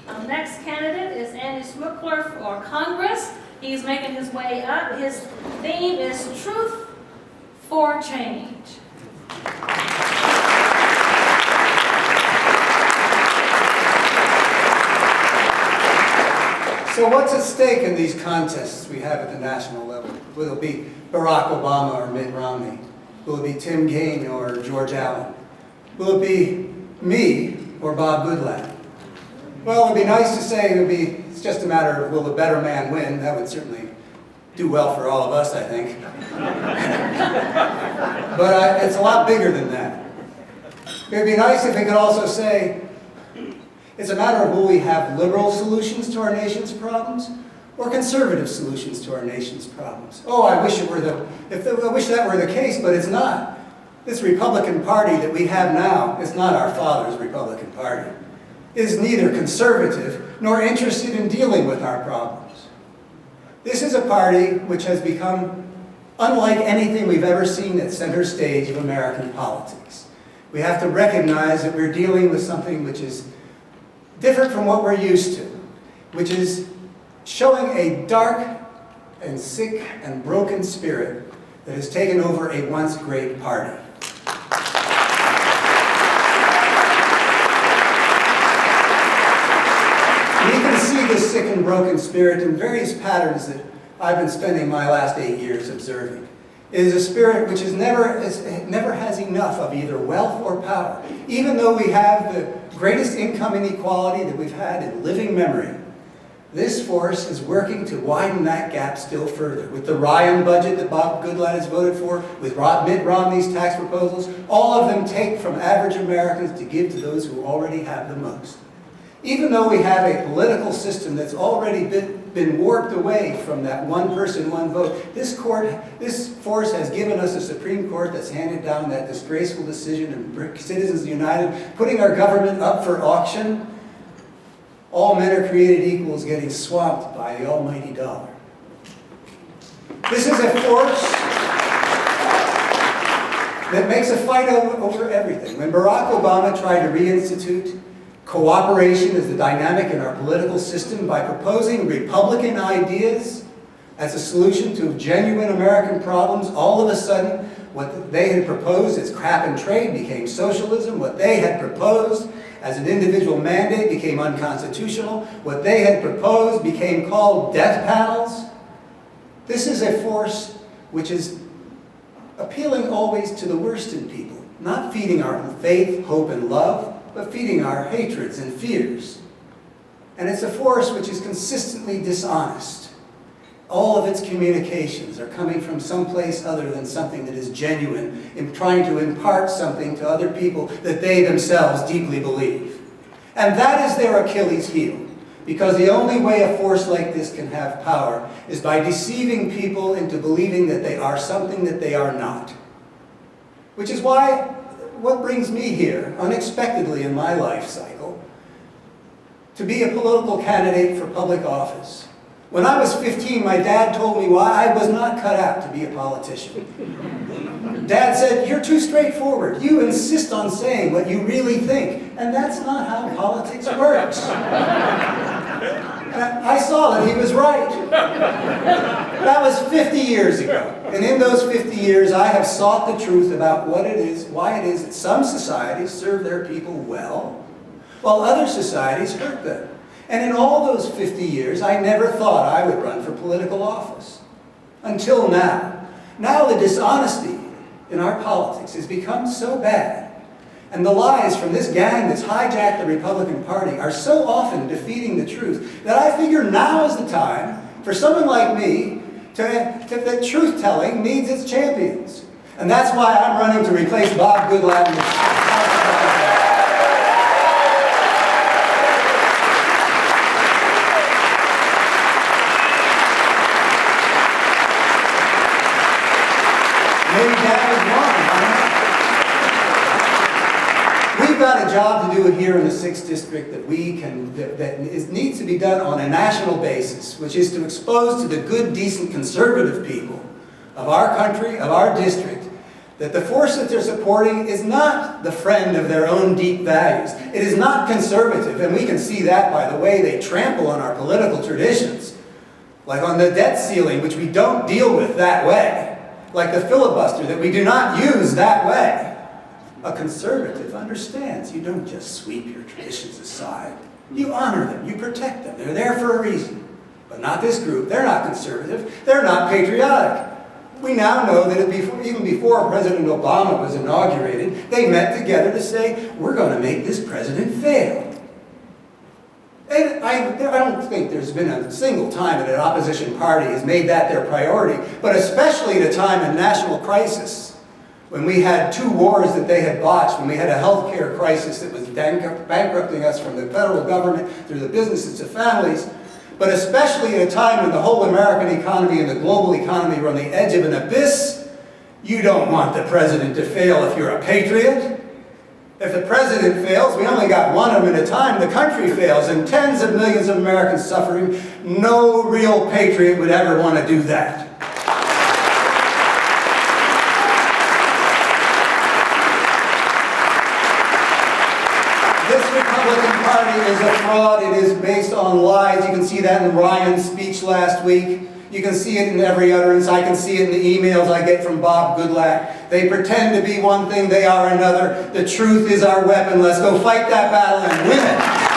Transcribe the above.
Our next candidate is Andy Schmookler for Congress. He's making his way up. His theme is Truth for Change. So what's at stake in these contests we have at the national level? Will it be Barack Obama or Mitt Romney? Will it be Tim Kaine or George Allen? Will it be me or Bob Goodlatte? Well, it would be nice to say it's just a matter of will the better man win. That would certainly do well for all of us, I think. But it's a lot bigger than that. It would be nice if we could also say it's a matter of will we have liberal solutions to our nation's problems or conservative solutions to our nation's problems. Oh, I wish that were the case, but it's not. This Republican Party that we have now is not our father's Republican Party. It is neither conservative nor interested in dealing with our problems. This is a party which has become unlike anything we've ever seen at center stage of American politics. We have to recognize that we're dealing with something which is different from what we're used to, which is showing a dark and sick and broken spirit that has taken over a once great party. We can see this sick and broken spirit in various patterns that I've been spending my last 8 years observing. It is a spirit which never has enough of either wealth or power. Even though we have the greatest income inequality that we've had in living memory, this force is working to widen that gap still further. With the Ryan budget that Bob Goodlatte has voted for, with Mitt Romney's tax proposals, all of them take from average Americans to give to those who already have the most. Even though we have a political system that's already been warped away from that one person, one vote, this force has given us a Supreme Court that's handed down that disgraceful decision in Citizens United, putting our government up for auction. All men are created equal is getting swamped by the almighty dollar. This is a force that makes a fight over everything. When Barack Obama tried to reinstitute cooperation as the dynamic in our political system by proposing Republican ideas as a solution to genuine American problems, all of a sudden what they had proposed as cap and trade became socialism. What they had proposed as an individual mandate became unconstitutional. What they had proposed became called death panels. This is a force which is appealing always to the worst in people, not feeding our faith, hope, and love, but feeding our hatreds and fears. And it's a force which is consistently dishonest. All of its communications are coming from someplace other than something that is genuine, in trying to impart something to other people that they themselves deeply believe. And that is their Achilles heel, because the only way a force like this can have power is by deceiving people into believing that they are something that they are not. Which is why what brings me here, unexpectedly in my life cycle, to be a political candidate for public office. When I was 15, my dad told me why I was not cut out to be a politician. Dad said, "You're too straightforward. You insist on saying what you really think, and that's not how politics works." And I saw that he was right. That was 50 years ago. And in those 50 years, I have sought the truth about what it is, why it is that some societies serve their people well, while other societies hurt them. And in all those 50 years, I never thought I would run for political office. Until now. Now the dishonesty in our politics has become so bad, and the lies from this gang that's hijacked the Republican Party are so often defeating the truth, that I figure now is the time for someone like me that truth-telling needs its champions. And that's why I'm running to replace Bob Goodlatte in the House of Representatives. Maybe Dad was wrong. We've got a job to do here in the 6th District that needs to be done on a national basis, which is to expose to the good, decent, conservative people of our country, of our district, that the force that they're supporting is not the friend of their own deep values. It is not conservative, and we can see that by the way they trample on our political traditions. Like on the debt ceiling, which we don't deal with that way. Like the filibuster, that we do not use that way. A conservative understands you don't just sweep your traditions aside. You honor them, you protect them. They're there for a reason. But not this group. They're not conservative. They're not patriotic. We now know that even before President Obama was inaugurated, they met together to say, we're going to make this president fail. And I don't think there's been a single time that an opposition party has made that their priority, but especially at a time of national crisis, when we had 2 wars that they had botched, when we had a health care crisis that was bankrupting us from the federal government through the businesses to families, but especially at a time when the whole American economy and the global economy were on the edge of an abyss. You don't want the president to fail if you're a patriot. If the president fails, we only got one of them at a time, the country fails, and tens of millions of Americans suffering. No real patriot would ever want to do that. This Republican Party is a fraud. It is based on lies. You can see that in Ryan's speech last week. You can see it in every utterance. I can see it in the emails I get from Bob Goodlatte. They pretend to be one thing, they are another. The truth is our weapon. Let's go fight that battle and win it.